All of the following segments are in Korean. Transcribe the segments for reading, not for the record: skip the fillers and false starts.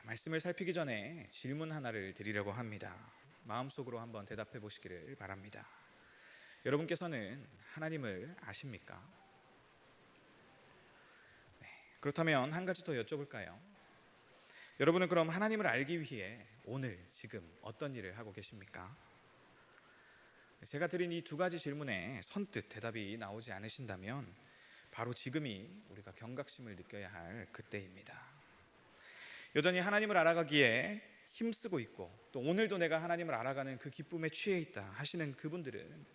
말씀을 살피기 전에 질문 하나를 드리려고 합니다. 마음속으로 한번 대답해 보시기를 바랍니다. 여러분께서는 하나님을 아십니까? 그렇다면 한 가지 더 여쭤볼까요? 여러분은 그럼 하나님을 알기 위해 오늘 지금 어떤 일을 하고 계십니까? 제가 드린 이 두 가지 질문에 선뜻 대답이 나오지 않으신다면 바로 지금이 우리가 경각심을 느껴야 할 그때입니다. 여전히 하나님을 알아가기에 힘쓰고 있고 또 오늘도 내가 하나님을 알아가는 그 기쁨에 취해 있다 하시는 그분들은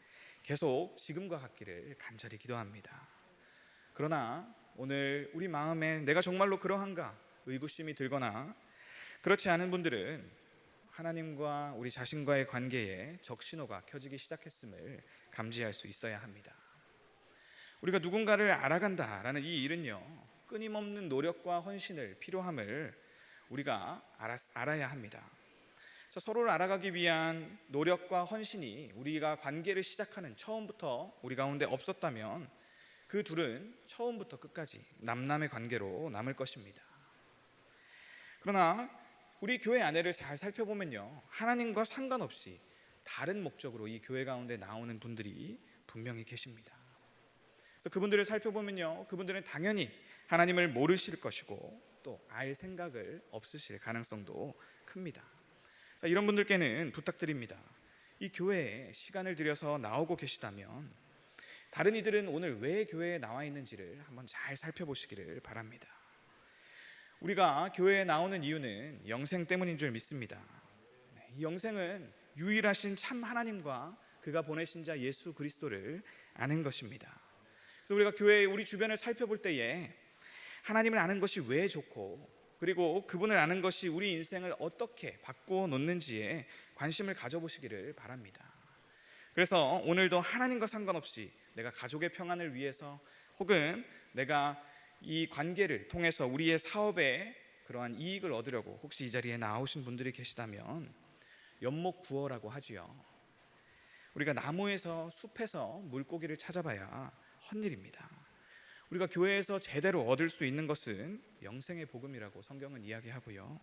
계속 지금과 같기를 간절히 기도합니다. 그러나 오늘 우리 마음에 내가 정말로 그러한가 의구심이 들거나 그렇지 않은 분들은 하나님과 우리 자신과의 관계에 적신호가 켜지기 시작했음을 감지할 수 있어야 합니다. 우리가 누군가를 알아간다라는 이 일은요, 끊임없는 노력과 헌신을 필요함을 우리가 알아야 합니다. 서로를 알아가기 위한 노력과 헌신이 우리가 관계를 시작하는 처음부터 우리 가운데 없었다면 그 둘은 처음부터 끝까지 남남의 관계로 남을 것입니다. 그러나 우리 교회 안에를 잘 살펴보면요, 하나님과 상관없이 다른 목적으로 이 교회 가운데 나오는 분들이 분명히 계십니다. 그래서 그분들을 살펴보면요, 그분들은 당연히 하나님을 모르실 것이고 또 알 생각을 없으실 가능성도 큽니다. 자, 이런 분들께는 부탁드립니다. 이 교회에 시간을 들여서 나오고 계시다면 다른 이들은 오늘 왜 교회에 나와 있는지를 한번 잘 살펴보시기를 바랍니다. 우리가 교회에 나오는 이유는 영생 때문인 줄 믿습니다. 이 영생은 유일하신 참 하나님과 그가 보내신 자 예수 그리스도를 아는 것입니다. 그래서 우리가 교회의 우리 주변을 살펴볼 때에 하나님을 아는 것이 왜 좋고 그리고 그분을 아는 것이 우리 인생을 어떻게 바꾸어 놓는지에 관심을 가져보시기를 바랍니다. 그래서 오늘도 하나님과 상관없이 내가 가족의 평안을 위해서 혹은 내가 이 관계를 통해서 우리의 사업에 그러한 이익을 얻으려고 혹시 이 자리에 나오신 분들이 계시다면 연목구어라고 하지요. 우리가 나무에서 숲에서 물고기를 찾아봐야 헛일입니다. 우리가 교회에서 제대로 얻을 수 있는 것은 영생의 복음이라고 성경은 이야기하고요.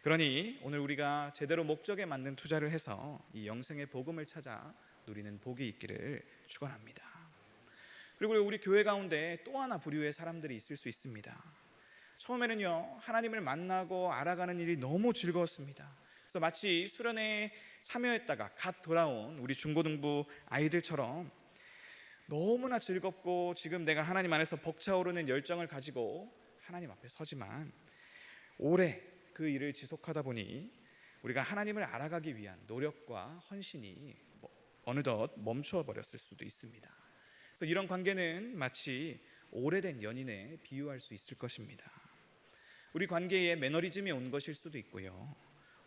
그러니 오늘 우리가 제대로 목적에 맞는 투자를 해서 이 영생의 복음을 찾아 누리는 복이 있기를 축원합니다. 그리고 우리 교회 가운데 또 하나 부류의 사람들이 있을 수 있습니다. 처음에는요, 하나님을 만나고 알아가는 일이 너무 즐거웠습니다. 그래서 마치 수련회에 참여했다가 갓 돌아온 우리 중고등부 아이들처럼 너무나 즐겁고 지금 내가 하나님 안에서 벅차오르는 열정을 가지고 하나님 앞에 서지만 오래 그 일을 지속하다 보니 우리가 하나님을 알아가기 위한 노력과 헌신이 어느덧 멈춰버렸을 수도 있습니다. 그래서 이런 관계는 마치 오래된 연인에 비유할 수 있을 것입니다. 우리 관계에 매너리즘이 온 것일 수도 있고요,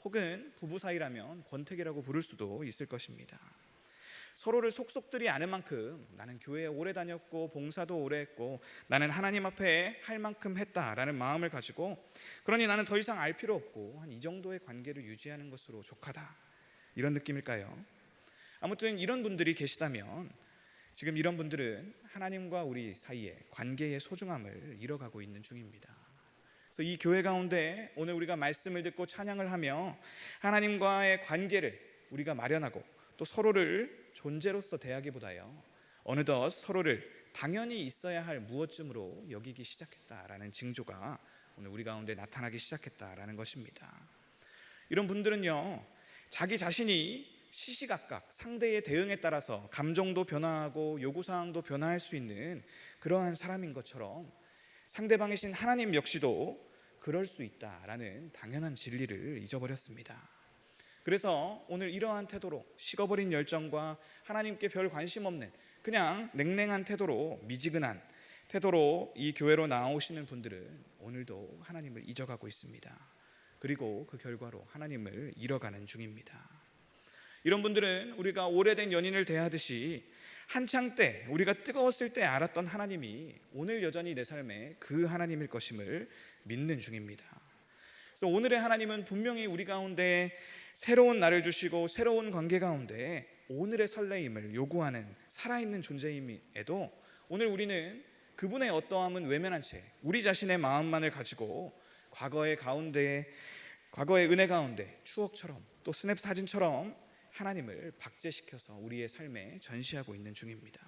혹은 부부 사이라면 권태기라고 부를 수도 있을 것입니다. 서로를 속속들이 아는 만큼 나는 교회에 오래 다녔고 봉사도 오래 했고 나는 하나님 앞에 할 만큼 했다라는 마음을 가지고 그러니 나는 더 이상 알 필요 없고 한 이 정도의 관계를 유지하는 것으로 족하다, 이런 느낌일까요? 아무튼 이런 분들이 계시다면 지금 이런 분들은 하나님과 우리 사이의 관계의 소중함을 잃어가고 있는 중입니다. 그래서 이 교회 가운데 오늘 우리가 말씀을 듣고 찬양을 하며 하나님과의 관계를 우리가 마련하고 또 서로를 존재로서 대하기보다요, 어느덧 서로를 당연히 있어야 할 무엇쯤으로 여기기 시작했다라는 징조가 오늘 우리 가운데 나타나기 시작했다라는 것입니다. 이런 분들은요, 자기 자신이 시시각각 상대의 대응에 따라서 감정도 변화하고 요구사항도 변화할 수 있는 그러한 사람인 것처럼 상대방이신 하나님 역시도 그럴 수 있다라는 당연한 진리를 잊어버렸습니다. 그래서 오늘 이러한 태도로 식어버린 열정과 하나님께 별 관심 없는 그냥 냉랭한 태도로, 미지근한 태도로 이 교회로 나오시는 분들은 오늘도 하나님을 잊어가고 있습니다. 그리고 그 결과로 하나님을 잃어가는 중입니다. 이런 분들은 우리가 오래된 연인을 대하듯이 한창 때 우리가 뜨거웠을 때 알았던 하나님이 오늘 여전히 내 삶에 그 하나님일 것임을 믿는 중입니다. 그래서 오늘의 하나님은 분명히 우리 가운데 새로운 날을 주시고 새로운 관계 가운데 오늘의 설레임을 요구하는 살아있는 존재임에도 오늘 우리는 그분의 어떠함은 외면한 채 우리 자신의 마음만을 가지고 과거의 가운데에 과거의 은혜 가운데 추억처럼 또 스냅 사진처럼 하나님을 박제시켜서 우리의 삶에 전시하고 있는 중입니다.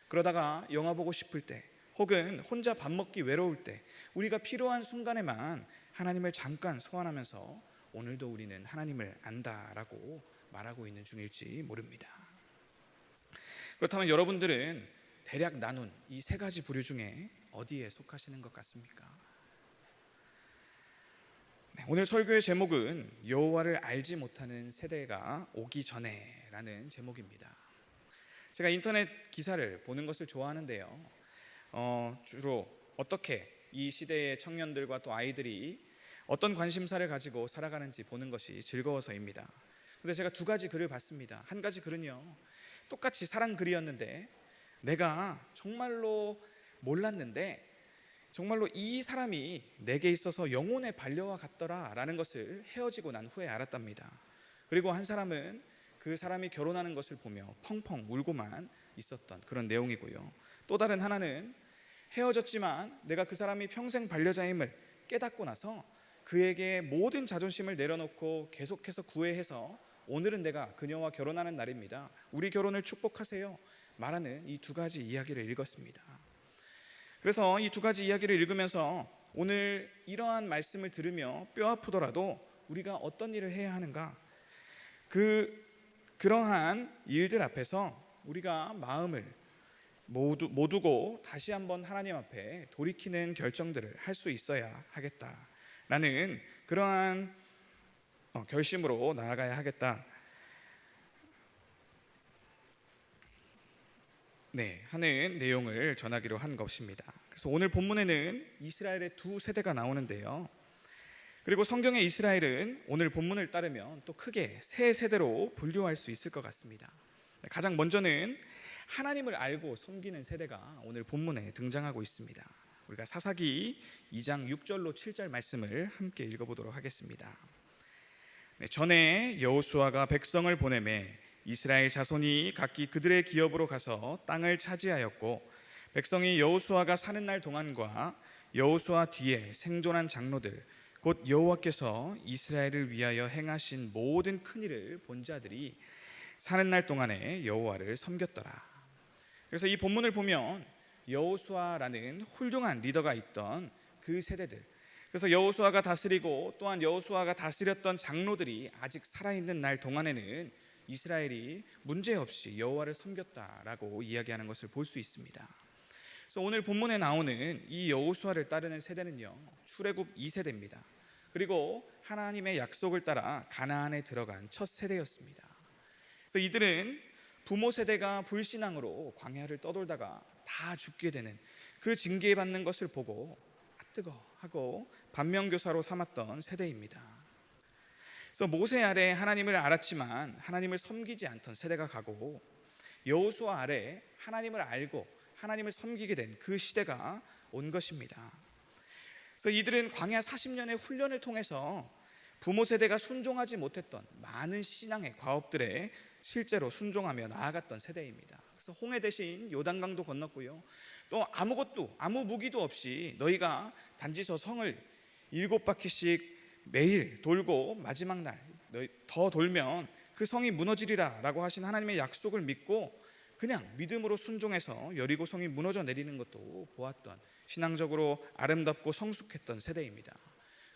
그러다가 영화 보고 싶을 때 혹은 혼자 밥 먹기 외로울 때 우리가 필요한 순간에만 하나님을 잠깐 소환하면서 오늘도 우리는 하나님을 안다라고 말하고 있는 중일지 모릅니다. 그렇다면 여러분들은 대략 나눈 이 세 가지 부류 중에 어디에 속하시는 것 같습니까? 오늘 설교의 제목은 여호와를 알지 못하는 세대가 오기 전에라는 제목입니다. 제가 인터넷 기사를 보는 것을 좋아하는데요. 주로 어떻게 이 시대의 청년들과 또 아이들이 어떤 관심사를 가지고 살아가는지 보는 것이 즐거워서입니다. 그런데 제가 두 가지 글을 봤습니다. 한 가지 글은요, 똑같이 사랑 글이었는데 내가 정말로 몰랐는데 정말로 이 사람이 내게 있어서 영혼의 반려와 같더라라는 것을 헤어지고 난 후에 알았답니다. 그리고 한 사람은 그 사람이 결혼하는 것을 보며 펑펑 울고만 있었던 그런 내용이고요. 또 다른 하나는 헤어졌지만 내가 그 사람이 평생 반려자임을 깨닫고 나서 그에게 모든 자존심을 내려놓고 계속해서 구애해서 오늘은 내가 그녀와 결혼하는 날입니다. 우리 결혼을 축복하세요. 말하는 이 두 가지 이야기를 읽었습니다. 그래서 이 두 가지 이야기를 읽으면서 오늘 이러한 말씀을 들으며 뼈 아프더라도 우리가 어떤 일을 해야 하는가? 그러한 일들 앞에서 우리가 마음을 모두고 다시 한번 하나님 앞에 돌이키는 결정들을 할 수 있어야 하겠다라는 그러한 결심으로 나아가야 하겠다. 하는 내용을 전하기로 한 것입니다. 그래서 오늘 본문에는 이스라엘의 두 세대가 나오는데요. 그리고 성경의 이스라엘은 오늘 본문을 따르면 또 크게 세 세대로 분류할 수 있을 것 같습니다. 가장 먼저는 하나님을 알고 섬기는 세대가 오늘 본문에 등장하고 있습니다. 우리가 사사기 2장 6절로 7절 말씀을 함께 읽어보도록 하겠습니다. 전에 여호수아가 백성을 보내매 이스라엘 자손이 각기 그들의 기업으로 가서 땅을 차지하였고 백성이 여호수아가 사는 날 동안과 여호수아 뒤에 생존한 장로들 곧 여호와께서 이스라엘을 위하여 행하신 모든 큰 일을 본 자들이 사는 날 동안에 여호와를 섬겼더라. 그래서 이 본문을 보면 여호수아라는 훌륭한 리더가 있던 그 세대들, 그래서 여호수아가 다스리고 또한 여호수아가 다스렸던 장로들이 아직 살아있는 날 동안에는 이스라엘이 문제없이 여호와를 섬겼다라고 이야기하는 것을 볼 수 있습니다. 그래서 오늘 본문에 나오는 이 여호수아를 따르는 세대는요, 출애굽 2세대입니다. 그리고 하나님의 약속을 따라 가나안에 들어간 첫 세대였습니다. 그래서 이들은 부모 세대가 불신앙으로 광야를 떠돌다가 다 죽게 되는 그 징계받는 것을 보고 뜨거 하고 반면교사로 삼았던 세대입니다. 그래서 모세 아래 하나님을 알았지만 하나님을 섬기지 않던 세대가 가고 여호수아 아래 하나님을 알고 하나님을 섬기게 된 그 시대가 온 것입니다. 그래서 이들은 광야 40년의 훈련을 통해서 부모 세대가 순종하지 못했던 많은 신앙의 과업들에 실제로 순종하며 나아갔던 세대입니다. 그래서 홍해 대신 요단강도 건넜고요. 또 아무 무기도 없이 너희가 단지 저 성을 7바퀴씩 매일 돌고 마지막 날 더 돌면 그 성이 무너지리라 라고 하신 하나님의 약속을 믿고 그냥 믿음으로 순종해서 여리고 성이 무너져 내리는 것도 보았던 신앙적으로 아름답고 성숙했던 세대입니다.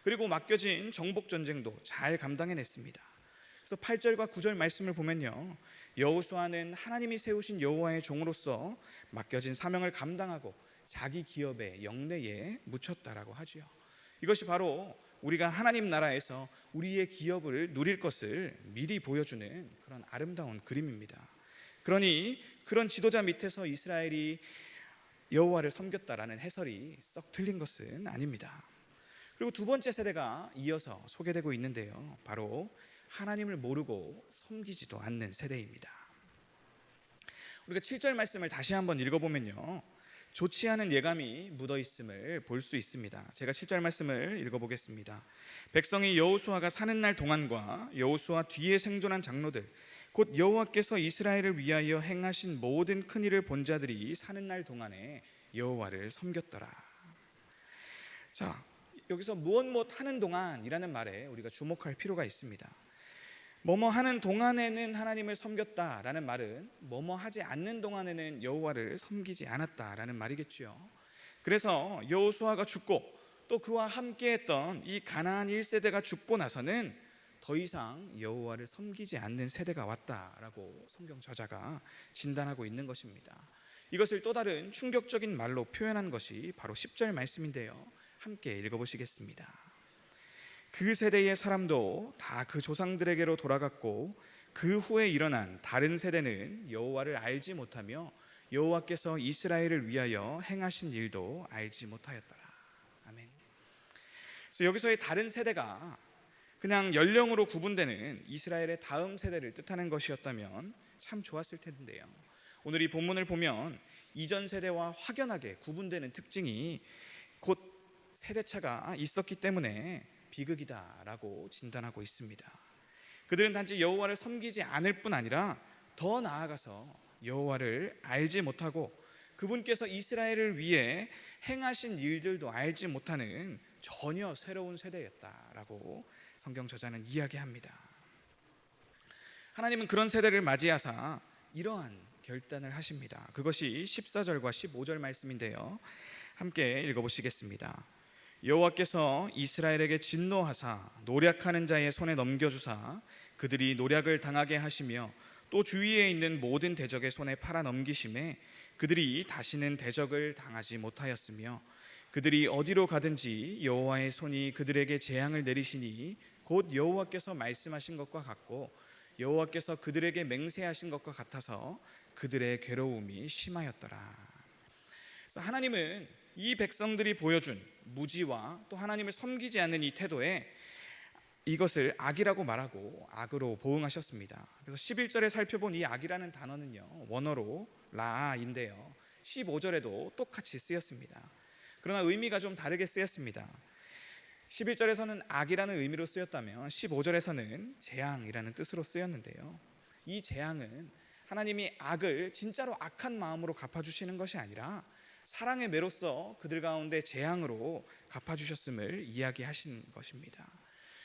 그리고 맡겨진 정복 전쟁도 잘 감당해냈습니다. 그래서 8절과 9절 말씀을 보면요, 여호수아는 하나님이 세우신 여호와의 종으로서 맡겨진 사명을 감당하고 자기 기업의 영내에 묻혔다라고 하지요. 이것이 바로 우리가 하나님 나라에서 우리의 기업을 누릴 것을 미리 보여주는 그런 아름다운 그림입니다. 그러니 그런 지도자 밑에서 이스라엘이 여호와를 섬겼다라는 해설이 썩 틀린 것은 아닙니다. 그리고 두 번째 세대가 이어서 소개되고 있는데요, 바로 하나님을 모르고 섬기지도 않는 세대입니다. 우리가 7절 말씀을 다시 한번 읽어보면요, 좋지 않은 예감이 묻어있음을 볼 수 있습니다. 제가 7절 말씀을 읽어보겠습니다. 백성이 여호수아가 사는 날 동안과 여호수아 뒤에 생존한 장로들 곧 여호와께서 이스라엘을 위하여 행하신 모든 큰 일을 본 자들이 사는 날 동안에 여호와를 섬겼더라. 자, 여기서 무엇 하는 동안이라는 말에 우리가 주목할 필요가 있습니다. 뭐뭐 하는 동안에는 하나님을 섬겼다라는 말은 뭐뭐 하지 않는 동안에는 여호와를 섬기지 않았다라는 말이겠지요. 그래서 여호수아가 죽고 또 그와 함께했던 이 가나안 1세대가 죽고 나서는 더 이상 여호와를 섬기지 않는 세대가 왔다라고 성경 저자가 진단하고 있는 것입니다. 이것을 또 다른 충격적인 말로 표현한 것이 바로 10절 말씀인데요. 함께 읽어보시겠습니다. 그 세대의 사람도 다 그 조상들에게로 돌아갔고 그 후에 일어난 다른 세대는 여호와를 알지 못하며 여호와께서 이스라엘을 위하여 행하신 일도 알지 못하였더라. 아멘. 그래서 여기서의 다른 세대가 그냥 연령으로 구분되는 이스라엘의 다음 세대를 뜻하는 것이었다면 참 좋았을 텐데요. 오늘 이 본문을 보면 이전 세대와 확연하게 구분되는 특징이 곧 세대차가 있었기 때문에 비극이다라고 진단하고 있습니다. 그들은 단지 여호와를 섬기지 않을 뿐 아니라 더 나아가서 여호와를 알지 못하고 그분께서 이스라엘을 위해 행하신 일들도 알지 못하는 전혀 새로운 세대였다라고 성경 저자는 이야기합니다. 하나님은 그런 세대를 맞이하사 이러한 결단을 하십니다. 그것이 14절과 15절 말씀인데요. 함께 읽어보시겠습니다. 여호와께서 이스라엘에게 진노하사 노략하는 자의 손에 넘겨주사 그들이 노략을 당하게 하시며 또 주위에 있는 모든 대적의 손에 팔아 넘기심에 그들이 다시는 대적을 당하지 못하였으며 그들이 어디로 가든지 여호와의 손이 그들에게 재앙을 내리시니 곧 여호와께서 말씀하신 것과 같고 여호와께서 그들에게 맹세하신 것과 같아서 그들의 괴로움이 심하였더라. 그래서 하나님은 이 백성들이 보여준 무지와 또 하나님을 섬기지 않는 이 태도에 이것을 악이라고 말하고 악으로 보응하셨습니다. 그래서 11절에 살펴본 이 악이라는 단어는요, 원어로 라인데요, 15절에도 똑같이 쓰였습니다. 그러나 의미가 좀 다르게 쓰였습니다. 11절에서는 악이라는 의미로 쓰였다면 15절에서는 재앙이라는 뜻으로 쓰였는데요, 이 재앙은 하나님이 악을 진짜로 악한 마음으로 갚아주시는 것이 아니라 사랑의 매로써 그들 가운데 재앙으로 갚아주셨음을 이야기하신 것입니다.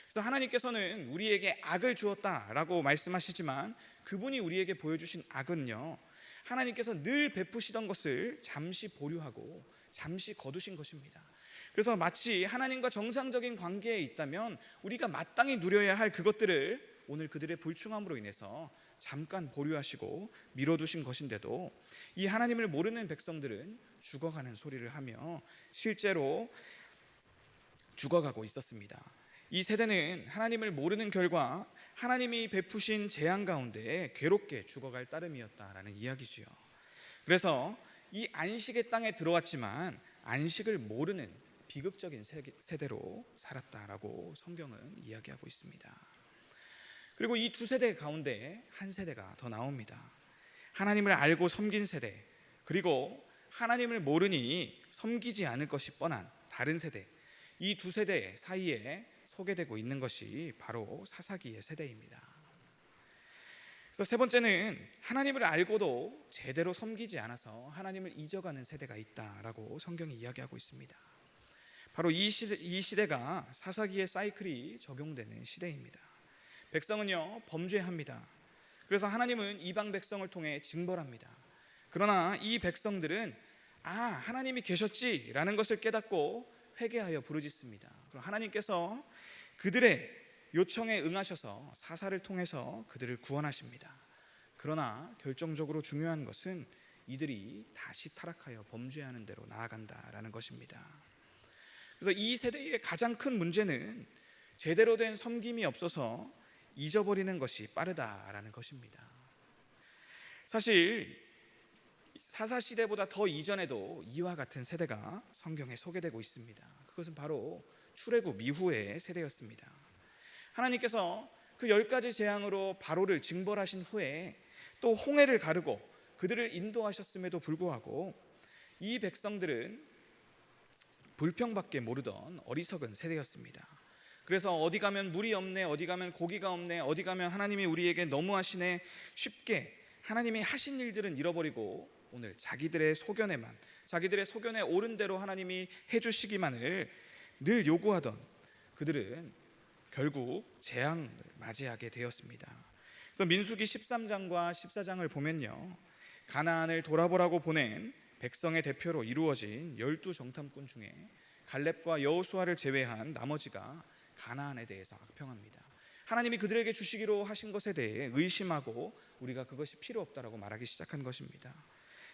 그래서 하나님께서는 우리에게 악을 주었다라고 말씀하시지만 그분이 우리에게 보여주신 악은요, 하나님께서 늘 베푸시던 것을 잠시 보류하고 잠시 거두신 것입니다. 그래서 마치 하나님과 정상적인 관계에 있다면 우리가 마땅히 누려야 할 그것들을 오늘 그들의 불충함으로 인해서 잠깐 보류하시고 미뤄두신 것인데도 이 하나님을 모르는 백성들은 죽어가는 소리를 하며 실제로 죽어가고 있었습니다. 이 세대는 하나님을 모르는 결과 하나님이 베푸신 재앙 가운데 괴롭게 죽어갈 따름이었다라는 이야기지요. 그래서 이 안식의 땅에 들어왔지만 안식을 모르는 비극적인 세대로 살았다라고 성경은 이야기하고 있습니다. 그리고 이 두 세대 가운데 한 세대가 더 나옵니다. 하나님을 알고 섬긴 세대, 그리고 하나님을 모르니 섬기지 않을 것이 뻔한 다른 세대, 이 두 세대 사이에 소개되고 있는 것이 바로 사사기의 세대입니다. 그래서 세 번째는 하나님을 알고도 제대로 섬기지 않아서 하나님을 잊어가는 세대가 있다라고 성경이 이야기하고 있습니다. 바로 이 시대가 사사기의 사이클이 적용되는 시대입니다. 백성은요, 범죄합니다. 그래서 하나님은 이방 백성을 통해 징벌합니다. 그러나 이 백성들은 하나님이 계셨지라는 것을 깨닫고 회개하여 부르짖습니다. 그럼 하나님께서 그들의 요청에 응하셔서 사사를 통해서 그들을 구원하십니다. 그러나 결정적으로 중요한 것은 이들이 다시 타락하여 범죄하는 대로 나아간다라는 것입니다. 그래서 이 세대의 가장 큰 문제는 제대로 된 섬김이 없어서 잊어버리는 것이 빠르다라는 것입니다. 사실 사사시대보다 더 이전에도 이와 같은 세대가 성경에 소개되고 있습니다. 그것은 바로 출애굽 이후의 세대였습니다. 하나님께서 그 10가지 재앙으로 바로를 징벌하신 후에 또 홍해를 가르고 그들을 인도하셨음에도 불구하고 이 백성들은 불평밖에 모르던 어리석은 세대였습니다. 그래서 어디 가면 물이 없네, 어디 가면 고기가 없네, 어디 가면 하나님이 우리에게 너무하시네, 쉽게 하나님이 하신 일들은 잃어버리고 오늘 자기들의 소견에 옳은 대로 하나님이 해주시기만을 늘 요구하던 그들은 결국 재앙을 맞이하게 되었습니다. 그래서 민수기 13장과 14장을 보면요, 가나안을 돌아보라고 보낸 백성의 대표로 이루어진 12정탐꾼 중에 갈렙과 여호수아를 제외한 나머지가 가나안에 대해서 악평합니다. 하나님이 그들에게 주시기로 하신 것에 대해 의심하고 우리가 그것이 필요 없다라고 말하기 시작한 것입니다.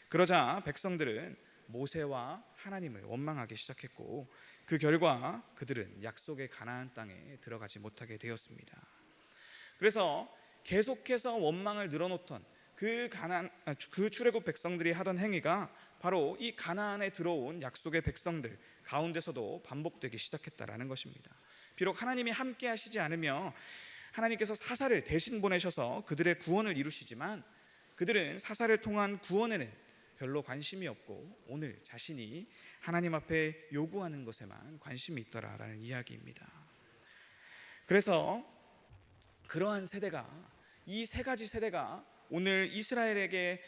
그러자 백성들은 모세와 하나님을 원망하기 시작했고, 그 결과 그들은 약속의 가나안 땅에 들어가지 못하게 되었습니다. 그래서 계속해서 원망을 늘어놓던 그 출애굽 백성들이 하던 행위가 바로 이 가나안에 들어온 약속의 백성들 가운데서도 반복되기 시작했다라는 것입니다. 비록 하나님이 함께 하시지 않으며 하나님께서 사사를 대신 보내셔서 그들의 구원을 이루시지만, 그들은 사사를 통한 구원에는 별로 관심이 없고 오늘 자신이 하나님 앞에 요구하는 것에만 관심이 있더라라는 이야기입니다. 그래서 그러한 세대가, 이 세 가지 세대가 오늘 이스라엘에게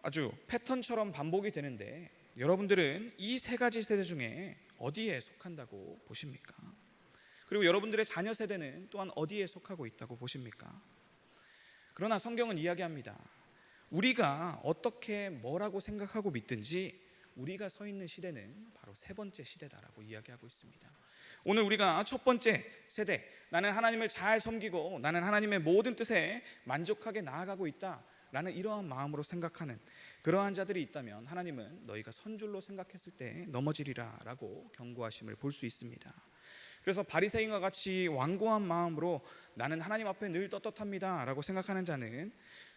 아주 패턴처럼 반복이 되는데, 여러분들은 이 세 가지 세대 중에 어디에 속한다고 보십니까? 그리고 여러분들의 자녀 세대는 또한 어디에 속하고 있다고 보십니까? 그러나 성경은 이야기합니다. 우리가 어떻게 뭐라고 생각하고 믿든지 우리가 서 있는 시대는 바로 세 번째 시대다라고 이야기하고 있습니다. 오늘 우리가 첫 번째 세대, 나는 하나님을 잘 섬기고 나는 하나님의 모든 뜻에 만족하게 나아가고 있다라는 이러한 마음으로 생각하는 그러한 자들이 있다면, 하나님은 너희가 선줄로 생각했을 때 넘어지리라 라고 경고하심을 볼 수 있습니다. 그래서 바리새인과 같이 완고한 마음으로 나는 하나님 앞에 늘 떳떳합니다 라고 생각하는 자는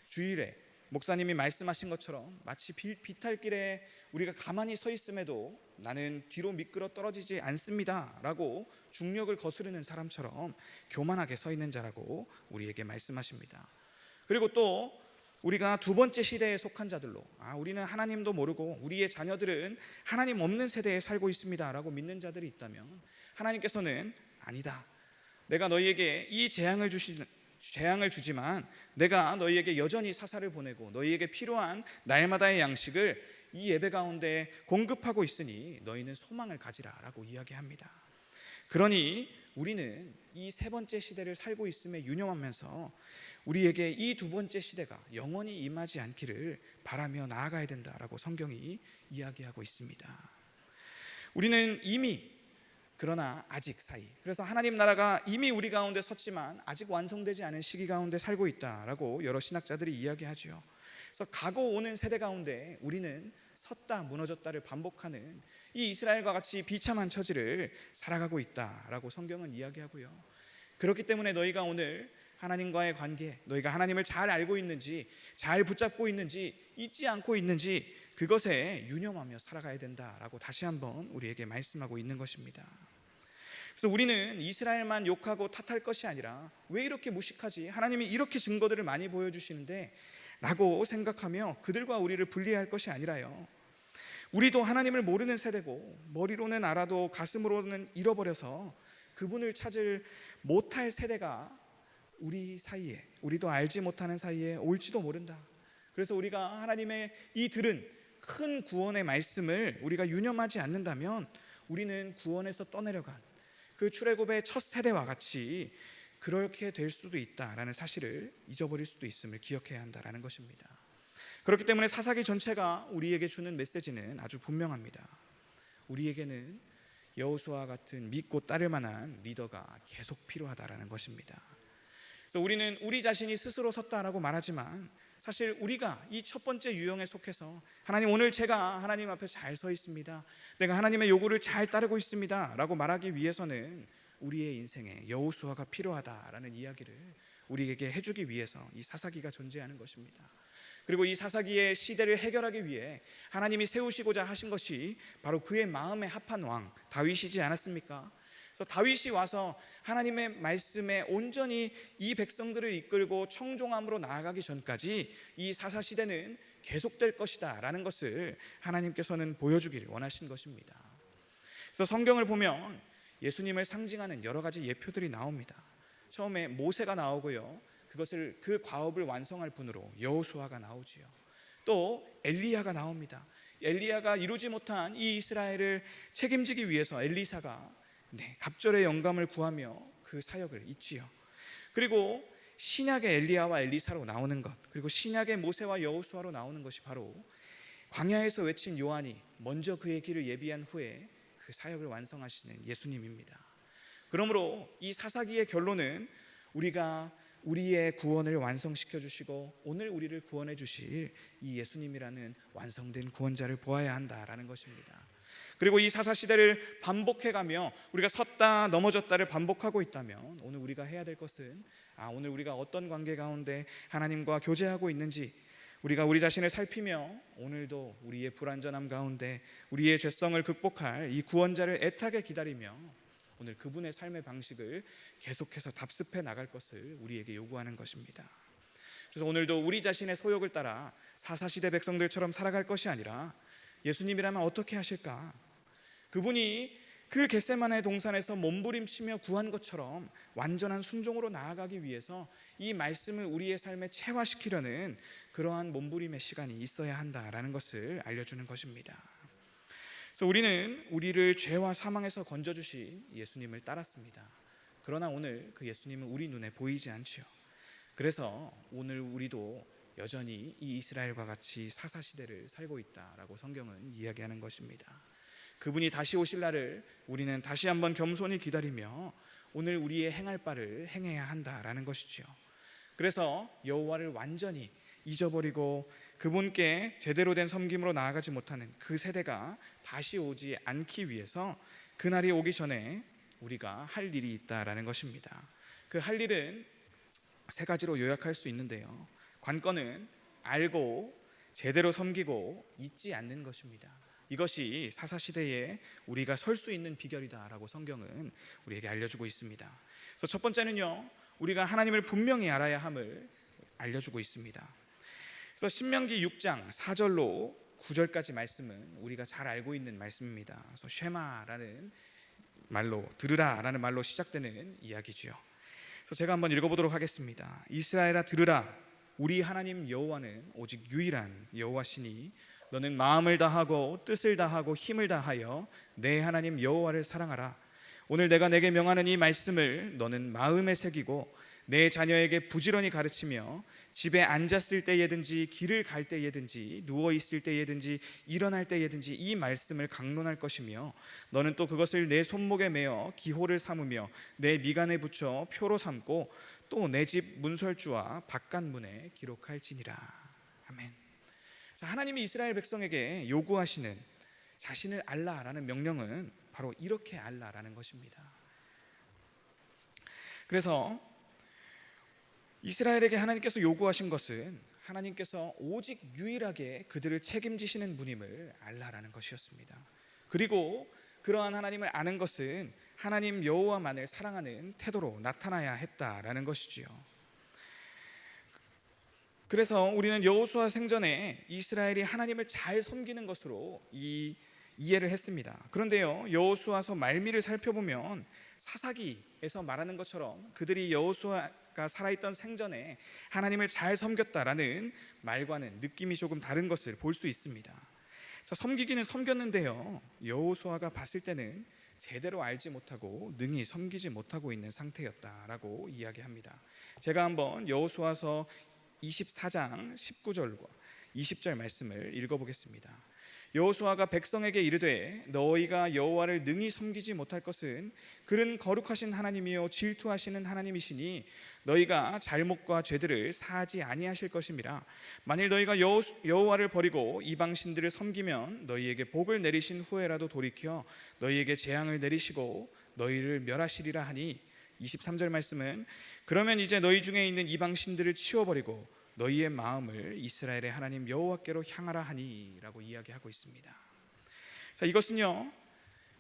주일에 목사님이 말씀하신 것처럼 마치 비탈길에 우리가 가만히 서 있음에도 나는 뒤로 미끄러 떨어지지 않습니다 라고 중력을 거스르는 사람처럼 교만하게 서 있는 자라고 우리에게 말씀하십니다. 그리고 또 우리가 두 번째 시대에 속한 자들로, 우리는 하나님도 모르고 우리의 자녀들은 하나님 없는 세대에 살고 있습니다 라고 믿는 자들이 있다면, 하나님께서는 아니다, 내가 너희에게 이 재앙을 주지만 내가 너희에게 여전히 사사를 보내고 너희에게 필요한 날마다의 양식을 이 예배 가운데 공급하고 있으니 너희는 소망을 가지라 라고 이야기합니다. 그러니 우리는 이 세 번째 시대를 살고 있음에 유념하면서 우리에게 이 두 번째 시대가 영원히 임하지 않기를 바라며 나아가야 된다라고 성경이 이야기하고 있습니다. 우리는 이미, 그러나 아직 사이, 그래서 하나님 나라가 이미 우리 가운데 섰지만 아직 완성되지 않은 시기 가운데 살고 있다라고 여러 신학자들이 이야기하죠. 그래서 가고 오는 세대 가운데 우리는 섰다 무너졌다를 반복하는 이 이스라엘과 같이 비참한 처지를 살아가고 있다라고 성경은 이야기하고요. 그렇기 때문에 너희가 오늘 하나님과의 관계, 너희가 하나님을 잘 알고 있는지, 잘 붙잡고 있는지, 잊지 않고 있는지 그것에 유념하며 살아가야 된다라고 다시 한번 우리에게 말씀하고 있는 것입니다. 그래서 우리는 이스라엘만 욕하고 탓할 것이 아니라 왜 이렇게 무식하지? 하나님이 이렇게 증거들을 많이 보여주시는데 라고 생각하며 그들과 우리를 분리할 것이 아니라요, 우리도 하나님을 모르는 세대고 머리로는 알아도 가슴으로는 잃어버려서 그분을 찾을 못할 세대가 우리 사이에, 우리도 알지 못하는 사이에 올지도 모른다. 그래서 우리가 하나님의 이 들은 큰 구원의 말씀을 우리가 유념하지 않는다면 우리는 구원에서 떠내려간 그 출애굽의 첫 세대와 같이 그렇게 될 수도 있다라는 사실을 잊어버릴 수도 있음을 기억해야 한다라는 것입니다. 그렇기 때문에 사사기 전체가 우리에게 주는 메시지는 아주 분명합니다. 우리에게는 여호수아와 같은 믿고 따를 만한 리더가 계속 필요하다라는 것입니다. 그래서 우리는 우리 자신이 스스로 섰다라고 말하지만 사실 우리가 이 첫 번째 유형에 속해서 하나님, 오늘 제가 하나님 앞에 잘 서 있습니다, 내가 하나님의 요구를 잘 따르고 있습니다 라고 말하기 위해서는 우리의 인생에 여호수아가 필요하다라는 이야기를 우리에게 해주기 위해서 이 사사기가 존재하는 것입니다. 그리고 이 사사기의 시대를 해결하기 위해 하나님이 세우시고자 하신 것이 바로 그의 마음에 합한 왕 다윗이지 않았습니까? 그래서 다윗이 와서 하나님의 말씀에 온전히 이 백성들을 이끌고 청종함으로 나아가기 전까지 이 사사 시대는 계속될 것이다 라는 것을 하나님께서는 보여주기를 원하신 것입니다. 그래서 성경을 보면 예수님을 상징하는 여러 가지 예표들이 나옵니다. 처음에 모세가 나오고요, 그 과업을 완성할 분으로 여호수아가 나오지요. 또 엘리야가 나옵니다. 엘리야가 이루지 못한 이 이스라엘을 책임지기 위해서 엘리사가 갑절의 영감을 구하며 그 사역을 잇지요. 그리고 신약의 엘리야와 엘리사로 나오는 것, 그리고 신약의 모세와 여호수아로 나오는 것이 바로 광야에서 외친 요한이 먼저 그의 길을 예비한 후에 그 사역을 완성하시는 예수님입니다. 그러므로 이 사사기의 결론은 우리가 우리의 구원을 완성시켜 주시고 오늘 우리를 구원해 주실 이 예수님이라는 완성된 구원자를 보아야 한다라는 것입니다. 그리고 이 사사시대를 반복해가며 우리가 섰다 넘어졌다를 반복하고 있다면 오늘 우리가 해야 될 것은 오늘 우리가 어떤 관계 가운데 하나님과 교제하고 있는지 우리가 우리 자신을 살피며 오늘도 우리의 불완전함 가운데 우리의 죄성을 극복할 이 구원자를 애타게 기다리며 오늘 그분의 삶의 방식을 계속해서 답습해 나갈 것을 우리에게 요구하는 것입니다. 그래서 오늘도 우리 자신의 소욕을 따라 사사시대 백성들처럼 살아갈 것이 아니라 예수님이라면 어떻게 하실까? 그분이 그 겟세마네 동산에서 몸부림치며 구한 것처럼 완전한 순종으로 나아가기 위해서 이 말씀을 우리의 삶에 체화시키려는 그러한 몸부림의 시간이 있어야 한다라는 것을 알려주는 것입니다. 그래서 우리는 우리를 죄와 사망에서 건져주신 예수님을 따랐습니다. 그러나 오늘 그 예수님은 우리 눈에 보이지 않지요. 그래서 오늘 우리도 여전히 이 이스라엘과 같이 사사시대를 살고 있다라고 성경은 이야기하는 것입니다. 그분이 다시 오실 날을 우리는 다시 한번 겸손히 기다리며 오늘 우리의 행할 바를 행해야 한다라는 것이지요. 그래서 여호와를 완전히 잊어버리고 그분께 제대로 된 섬김으로 나아가지 못하는 그 세대가 다시 오지 않기 위해서 그날이 오기 전에 우리가 할 일이 있다라는 것입니다. 그 할 일은 세 가지로 요약할 수 있는데요. 관건은 알고 제대로 섬기고 잊지 않는 것입니다. 이것이 사사시대에 우리가 설 수 있는 비결이다라고 성경은 우리에게 알려주고 있습니다. 그래서 첫 번째는요, 우리가 하나님을 분명히 알아야 함을 알려주고 있습니다. 그래서 신명기 6장 4절로 9절까지 말씀은 우리가 잘 알고 있는 말씀입니다. 그래서 쉐마라는 말로, 들으라라는 말로 시작되는 이야기죠. 그래서 제가 한번 읽어보도록 하겠습니다. 이스라엘아 들으라, 우리 하나님 여호와는 오직 유일한 여호와시니 너는 마음을 다하고 뜻을 다하고 힘을 다하여 내 하나님 여호와를 사랑하라. 오늘 내가 내게 명하는 이 말씀을 너는 마음에 새기고 내 자녀에게 부지런히 가르치며 집에 앉았을 때에든지 길을 갈 때에든지 누워 있을 때에든지 일어날 때에든지 이 말씀을 강론할 것이며 너는 또 그것을 내 손목에 매어 기호를 삼으며 내 미간에 붙여 표로 삼고 또 내 집 문설주와 바깥문에 기록할지니라. 아멘. 자, 하나님이 이스라엘 백성에게 요구하시는 자신을 알라라는 명령은 바로 이렇게 알라라는 것입니다. 그래서 이스라엘에게 하나님께서 요구하신 것은 하나님께서 오직 유일하게 그들을 책임지시는 분임을 알라라는 것이었습니다. 그리고 그러한 하나님을 아는 것은 하나님 여호와만을 사랑하는 태도로 나타나야 했다라는 것이지요. 그래서 우리는 여호수아 생전에 이스라엘이 하나님을 잘 섬기는 것으로 이해를 했습니다. 그런데요, 여호수아서 말미를 살펴보면 사사기에서 말하는 것처럼 그들이 여호수아가 살아있던 생전에 하나님을 잘 섬겼다라는 말과는 느낌이 조금 다른 것을 볼 수 있습니다. 자, 섬기기는 섬겼는데요, 여호수아가 봤을 때는 제대로 알지 못하고 능히 섬기지 못하고 있는 상태였다라고 이야기합니다. 제가 한번 여호수아서 24장 19절과 20절 말씀을 읽어보겠습니다. 여호수아가 백성에게 이르되 너희가 여호와를 능히 섬기지 못할 것은 그는 거룩하신 하나님이요 질투하시는 하나님이시니 너희가 잘못과 죄들을 사하지 아니하실 것임이라. 만일 너희가 여호와를 버리고 이방 신들을 섬기면 너희에게 복을 내리신 후에라도 돌이켜 너희에게 재앙을 내리시고 너희를 멸하시리라 하니 23절 말씀은 그러면 이제 너희 중에 있는 이방 신들을 치워버리고 너희의 마음을 이스라엘의 하나님 여호와께로 향하라 하니라고 이야기하고 있습니다. 자, 이것은요,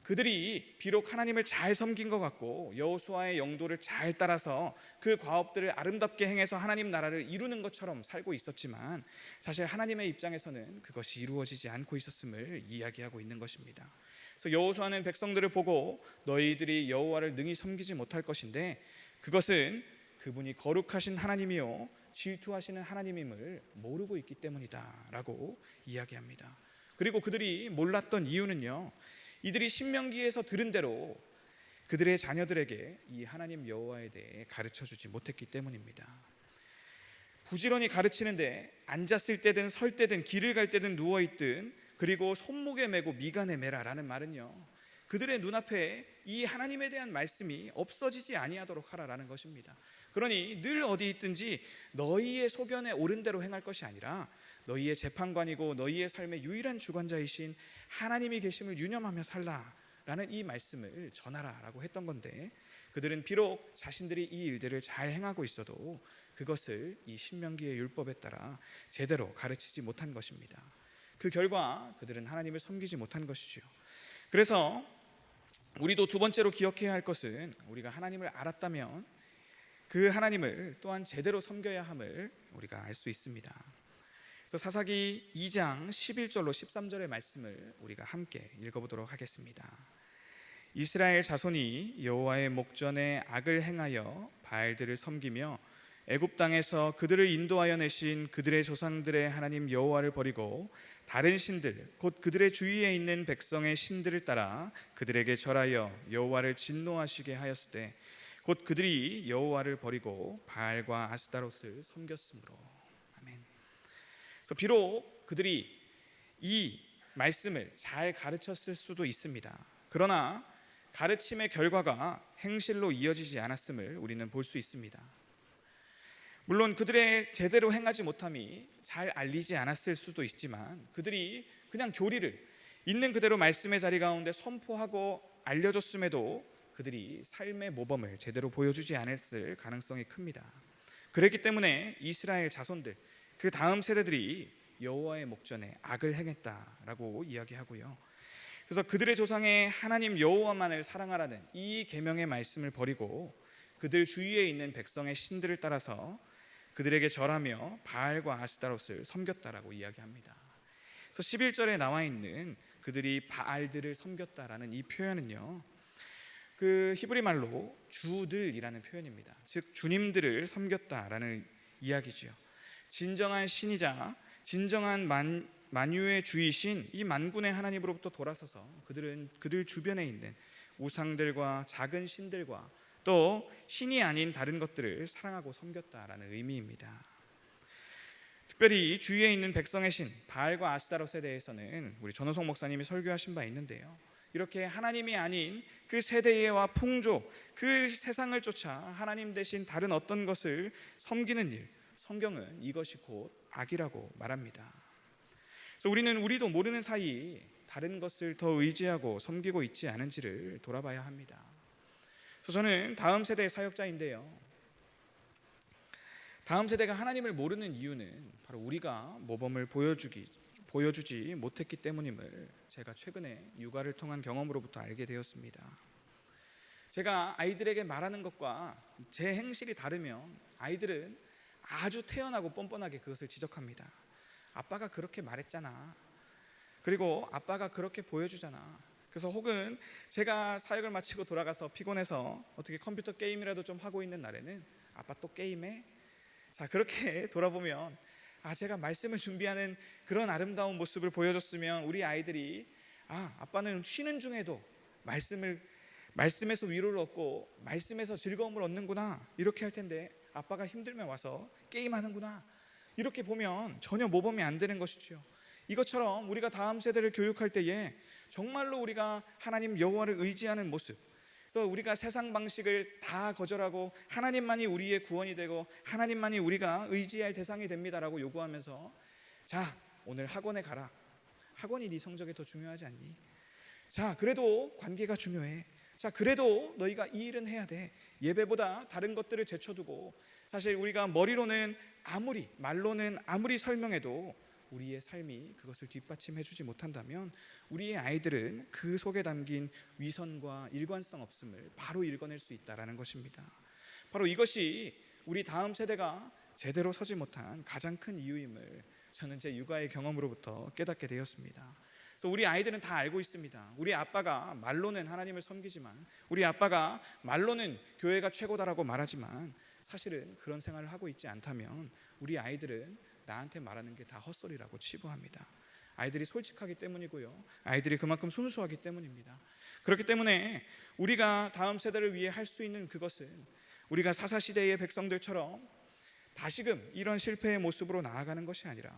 그들이 비록 하나님을 잘 섬긴 것 같고 여호수아의 영도를 잘 따라서 그 과업들을 아름답게 행해서 하나님 나라를 이루는 것처럼 살고 있었지만 사실 하나님의 입장에서는 그것이 이루어지지 않고 있었음을 이야기하고 있는 것입니다. 그래서 여호수아는 백성들을 보고 너희들이 여호와를 능히 섬기지 못할 것인데 그것은 그분이 거룩하신 하나님이요 질투하시는 하나님임을 모르고 있기 때문이다 라고 이야기합니다. 그리고 그들이 몰랐던 이유는요, 이들이 신명기에서 들은 대로 그들의 자녀들에게 이 하나님 여호와에 대해 가르쳐주지 못했기 때문입니다. 부지런히 가르치는데 앉았을 때든 설 때든 길을 갈 때든 누워있든, 그리고 손목에 메고 미간에 메라라는 말은요, 그들의 눈앞에 이 하나님에 대한 말씀이 없어지지 아니하도록 하라라는 것입니다. 그러니 늘 어디 있든지 너희의 소견에 옳은 대로 행할 것이 아니라 너희의 재판관이고 너희의 삶의 유일한 주관자이신 하나님이 계심을 유념하며 살라라는 이 말씀을 전하라라고 했던 건데, 그들은 비록 자신들이 이 일들을 잘 행하고 있어도 그것을 이 신명기의 율법에 따라 제대로 가르치지 못한 것입니다. 그 결과 그들은 하나님을 섬기지 못한 것이죠. 그래서 우리도 두 번째로 기억해야 할 것은, 우리가 하나님을 알았다면 그 하나님을 또한 제대로 섬겨야 함을 우리가 알 수 있습니다. 그래서 사사기 2장 11절로 13절의 말씀을 우리가 함께 읽어보도록 하겠습니다. 이스라엘 자손이 여호와의 목전에 악을 행하여 바알들을 섬기며 애굽 땅에서 그들을 인도하여 내신 그들의 조상들의 하나님 여호와를 버리고 다른 신들 곧 그들의 주위에 있는 백성의 신들을 따라 그들에게 절하여 여호와를 진노하시게 하였을 때 곧 그들이 여호와를 버리고 바알과 아스타롯을 섬겼으므로. 아멘. 그래서 비록 그들이 이 말씀을 잘 가르쳤을 수도 있습니다. 그러나 가르침의 결과가 행실로 이어지지 않았음을 우리는 볼 수 있습니다. 물론 그들의 제대로 행하지 못함이 잘 알리지 않았을 수도 있지만, 그들이 그냥 교리를 있는 그대로 말씀의 자리 가운데 선포하고 알려줬음에도 그들이 삶의 모범을 제대로 보여주지 않았을 가능성이 큽니다. 그랬기 때문에 이스라엘 자손들, 그 다음 세대들이 여호와의 목전에 악을 행했다라고 이야기하고요. 그래서 그들의 조상의 하나님 여호와만을 사랑하라는 이 계명의 말씀을 버리고 그들 주위에 있는 백성의 신들을 따라서 그들에게 절하며 바알과 아스타롯을 섬겼다라고 이야기합니다. 그래서 11절에 나와 있는 그들이 바알들을 섬겼다라는 이 표현은요, 그 히브리 말로 주들이라는 표현입니다. 즉 주님들을 섬겼다라는 이야기지요. 진정한 신이자 진정한 만유의 주이신 이 만군의 하나님으로부터 돌아서서 그들은 그들 주변에 있는 우상들과 작은 신들과 또 신이 아닌 다른 것들을 사랑하고 섬겼다라는 의미입니다. 특별히 주위에 있는 백성의 신 바알과 아스타롯에 대해서는 우리 전호성 목사님이 설교하신 바 있는데요, 이렇게 하나님이 아닌 그 세대와 풍조, 그 세상을 쫓아 하나님 대신 다른 어떤 것을 섬기는 일, 성경은 이것이 곧 악이라고 말합니다. 그래서 우리도 모르는 사이 다른 것을 더 의지하고 섬기고 있지 않은지를 돌아봐야 합니다. 그래서 저는 다음 세대의 사역자인데요, 다음 세대가 하나님을 모르는 이유는 바로 우리가 모범을 보여주지 못했기 때문임을 제가 최근에 육아를 통한 경험으로부터 알게 되었습니다. 제가 아이들에게 말하는 것과 제 행실이 다르면 아이들은 아주 태연하고 뻔뻔하게 그것을 지적합니다. 아빠가 그렇게 말했잖아. 그리고 아빠가 그렇게 보여주잖아. 그래서 혹은 제가 사역을 마치고 돌아가서 피곤해서 어떻게 컴퓨터 게임이라도 좀 하고 있는 날에는 아빠 또 게임해? 자, 그렇게 돌아보면 제가 말씀을 준비하는 그런 아름다운 모습을 보여줬으면 우리 아이들이 아빠는 쉬는 중에도 말씀에서 위로를 얻고 말씀에서 즐거움을 얻는구나, 이렇게 할 텐데 아빠가 힘들면 와서 게임하는구나, 이렇게 보면 전혀 모범이 안 되는 것이죠. 이것처럼 우리가 다음 세대를 교육할 때에 정말로 우리가 하나님 여호와를 의지하는 모습, 그래서 우리가 세상 방식을 다 거절하고 하나님만이 우리의 구원이 되고 하나님만이 우리가 의지할 대상이 됩니다라고 요구하면서, 자, 오늘 학원에 가라. 학원이 네 성적에 더 중요하지 않니? 자, 그래도 관계가 중요해. 자, 그래도 너희가 이 일은 해야 돼. 예배보다 다른 것들을 제쳐두고, 사실 우리가 말로는 아무리 설명해도 우리의 삶이 그것을 뒷받침해주지 못한다면 우리의 아이들은 그 속에 담긴 위선과 일관성 없음을 바로 읽어낼 수 있다는 것입니다. 바로 이것이 우리 다음 세대가 제대로 서지 못한 가장 큰 이유임을 저는 제 육아의 경험으로부터 깨닫게 되었습니다. 그래서 우리 아이들은 다 알고 있습니다. 우리 아빠가 말로는 하나님을 섬기지만, 우리 아빠가 말로는 교회가 최고다라고 말하지만 사실은 그런 생활을 하고 있지 않다면 우리 아이들은 나한테 말하는 게 다 헛소리라고 치부합니다. 아이들이 솔직하기 때문이고요, 아이들이 그만큼 순수하기 때문입니다. 그렇기 때문에 우리가 다음 세대를 위해 할 수 있는 그것은 우리가 사사시대의 백성들처럼 다시금 이런 실패의 모습으로 나아가는 것이 아니라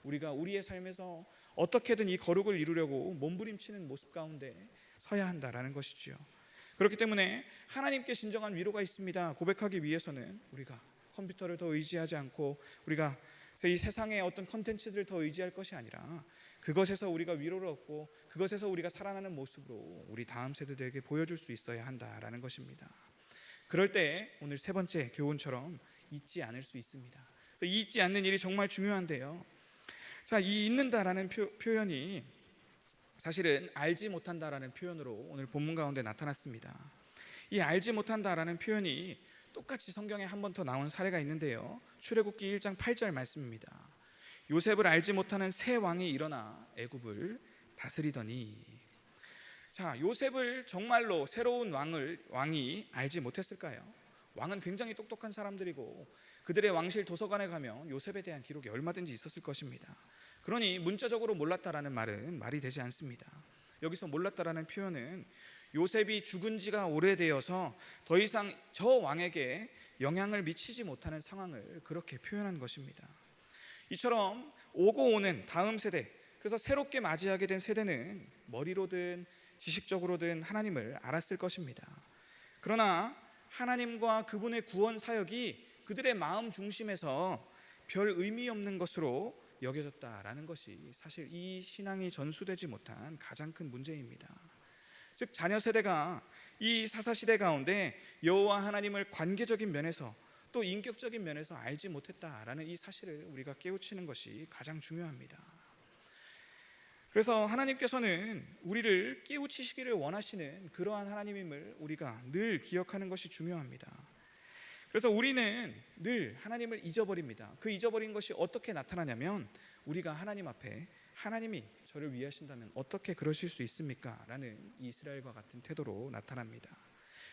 우리가 우리의 삶에서 어떻게든 이 거룩을 이루려고 몸부림치는 모습 가운데 서야 한다라는 것이지요. 그렇기 때문에 하나님께 진정한 위로가 있습니다 고백하기 위해서는 우리가 컴퓨터를 더 의지하지 않고 우리가 이 세상의 어떤 컨텐츠들을 더 의지할 것이 아니라 그것에서 우리가 위로를 얻고 그것에서 우리가 살아나는 모습으로 우리 다음 세대들에게 보여줄 수 있어야 한다라는 것입니다. 그럴 때 오늘 세 번째 교훈처럼 잊지 않을 수 있습니다. 그래서 이 잊지 않는 일이 정말 중요한데요. 자, 이 잊는다라는 표현이 사실은 알지 못한다라는 표현으로 오늘 본문 가운데 나타났습니다. 이 알지 못한다라는 표현이 똑같이 성경에 한 번 더 나온 사례가 있는데요. 출애굽기 1장 8절 말씀입니다. 요셉을 알지 못하는 새 왕이 일어나 애굽을 다스리더니. 자, 요셉을 정말로 새로운 왕이 알지 못했을까요? 왕은 굉장히 똑똑한 사람들이고 그들의 왕실 도서관에 가면 요셉에 대한 기록이 얼마든지 있었을 것입니다. 그러니 문자적으로 몰랐다라는 말은 말이 되지 않습니다. 여기서 몰랐다라는 표현은 요셉이 죽은 지가 오래되어서 더 이상 저 왕에게 영향을 미치지 못하는 상황을 그렇게 표현한 것입니다. 이처럼 오고 오는 다음 세대, 그래서 새롭게 맞이하게 된 세대는 머리로든 지식적으로든 하나님을 알았을 것입니다. 그러나 하나님과 그분의 구원 사역이 그들의 마음 중심에서 별 의미 없는 것으로 여겨졌다라는 것이 사실 이 신앙이 전수되지 못한 가장 큰 문제입니다. 즉 자녀 세대가 이 사사시대 가운데 여호와 하나님을 관계적인 면에서 또 인격적인 면에서 알지 못했다라는 이 사실을 우리가 깨우치는 것이 가장 중요합니다. 그래서 하나님께서는 우리를 깨우치시기를 원하시는 그러한 하나님임을 우리가 늘 기억하는 것이 중요합니다. 그래서 우리는 늘 하나님을 잊어버립니다. 그 잊어버린 것이 어떻게 나타나냐면 우리가 하나님 앞에 하나님이 저를 위하신다면 어떻게 그러실 수 있습니까? 라는 이스라엘과 같은 태도로 나타납니다.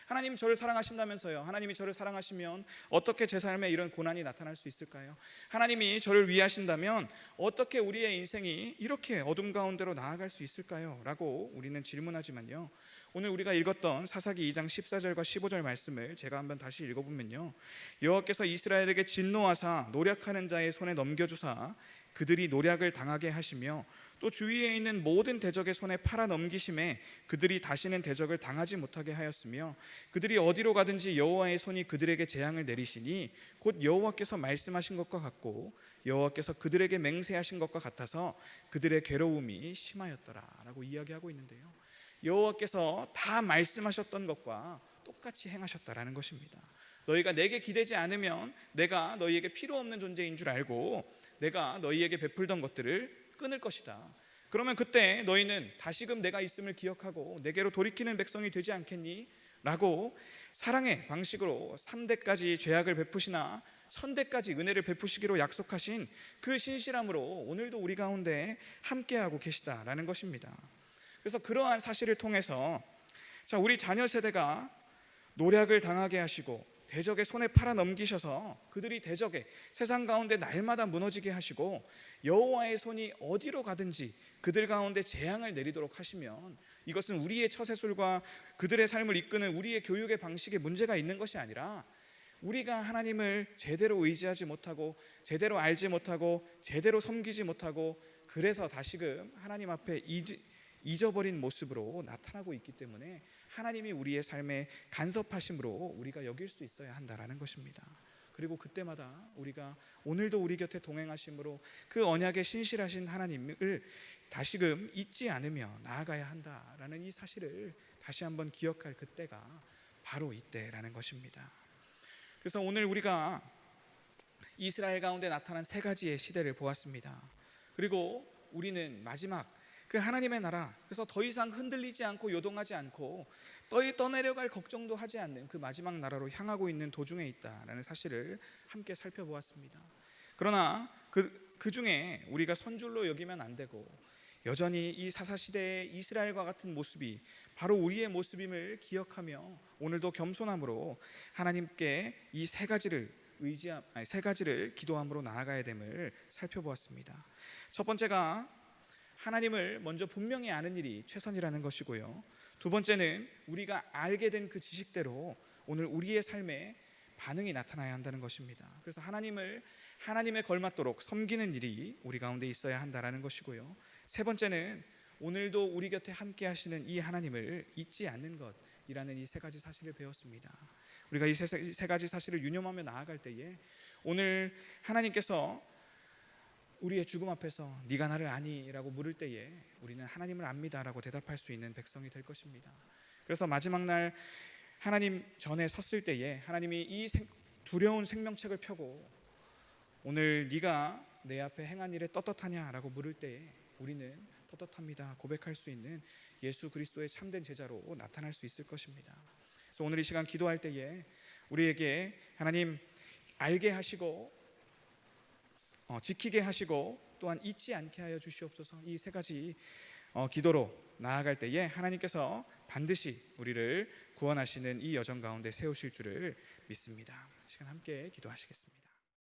하나님 저를 사랑하신다면서요. 하나님이 저를 사랑하시면 어떻게 제 삶에 이런 고난이 나타날 수 있을까요? 하나님이 저를 위하신다면 어떻게 우리의 인생이 이렇게 어둠 가운데로 나아갈 수 있을까요? 라고 우리는 질문하지만요, 오늘 우리가 읽었던 사사기 2장 14절과 15절 말씀을 제가 한번 다시 읽어보면요, 여호와께서 이스라엘에게 진노하사 노력하는 자의 손에 넘겨주사 그들이 노략을 당하게 하시며 또 주위에 있는 모든 대적의 손에 팔아 넘기심에 그들이 다시는 대적을 당하지 못하게 하였으며 그들이 어디로 가든지 여호와의 손이 그들에게 재앙을 내리시니 곧 여호와께서 말씀하신 것과 같고 여호와께서 그들에게 맹세하신 것과 같아서 그들의 괴로움이 심하였더라 라고 이야기하고 있는데요, 여호와께서 다 말씀하셨던 것과 똑같이 행하셨다라는 것입니다. 너희가 내게 기대지 않으면 내가 너희에게 필요 없는 존재인 줄 알고 내가 너희에게 베풀던 것들을 끊을 것이다. 그러면 그때 너희는 다시금 내가 있음을 기억하고 내게로 돌이키는 백성이 되지 않겠니? 라고 사랑의 방식으로 3대까지 죄악을 베푸시나 1000대까지 은혜를 베푸시기로 약속하신 그 신실함으로 오늘도 우리 가운데 함께하고 계시다라는 것입니다. 그래서 그러한 사실을 통해서 자, 우리 자녀 세대가 노략을 당하게 하시고 대적의 손에 팔아 넘기셔서 그들이 대적의 세상 가운데 날마다 무너지게 하시고 여호와의 손이 어디로 가든지 그들 가운데 재앙을 내리도록 하시면 이것은 우리의 처세술과 그들의 삶을 이끄는 우리의 교육의 방식에 문제가 있는 것이 아니라 우리가 하나님을 제대로 의지하지 못하고 제대로 알지 못하고 제대로 섬기지 못하고 그래서 다시금 하나님 앞에 잊어버린 모습으로 나타나고 있기 때문에 하나님이 우리의 삶에 간섭하심으로 우리가 여길 수 있어야 한다라는 것입니다. 그리고 그때마다 우리가 오늘도 우리 곁에 동행하심으로 그 언약에 신실하신 하나님을 다시금 잊지 않으며 나아가야 한다라는 이 사실을 다시 한번 기억할 그때가 바로 이때라는 것입니다. 그래서 오늘 우리가 이스라엘 가운데 나타난 세 가지의 시대를 보았습니다. 그리고 우리는 마지막 그 하나님의 나라, 그래서 더 이상 흔들리지 않고 요동하지 않고 떠내려갈 걱정도 하지 않는 그 마지막 나라로 향하고 있는 도중에 있다라는 사실을 함께 살펴보았습니다. 그러나 그 중에 우리가 선줄로 여기면 안 되고 여전히 이 사사시대의 이스라엘과 같은 모습이 바로 우리의 모습임을 기억하며 오늘도 겸손함으로 하나님께 이 세 가지를 기도함으로 나아가야 됨을 살펴보았습니다. 첫 번째가 하나님을 먼저 분명히 아는 일이 최선이라는 것이고요, 두 번째는 우리가 알게 된 그 지식대로 오늘 우리의 삶에 반응이 나타나야 한다는 것입니다. 그래서 하나님에 걸맞도록 섬기는 일이 우리 가운데 있어야 한다라는 것이고요. 세 번째는 오늘도 우리 곁에 함께 하시는 이 하나님을 잊지 않는 것이라는 이 세 가지 사실을 배웠습니다. 우리가 이 세 가지 사실을 유념하며 나아갈 때에 오늘 하나님께서 우리의 죽음 앞에서 네가 나를 아니? 라고 물을 때에 우리는 하나님을 압니다 라고 대답할 수 있는 백성이 될 것입니다. 그래서 마지막 날 하나님 전에 섰을 때에 하나님이 이 두려운 생명책을 펴고 오늘 네가 내 앞에 행한 일에 떳떳하냐? 라고 물을 때에 우리는 떳떳합니다 고백할 수 있는 예수 그리스도의 참된 제자로 나타날 수 있을 것입니다. 그래서 오늘 이 시간 기도할 때에 우리에게 하나님 알게 하시고 지키게 하시고 또한 잊지 않게 하여 주시옵소서. 이 세 가지 기도로 나아갈 때에 하나님께서 반드시 우리를 구원하시는 이 여정 가운데 세우실 줄을 믿습니다. 시간 함께 기도하시겠습니다.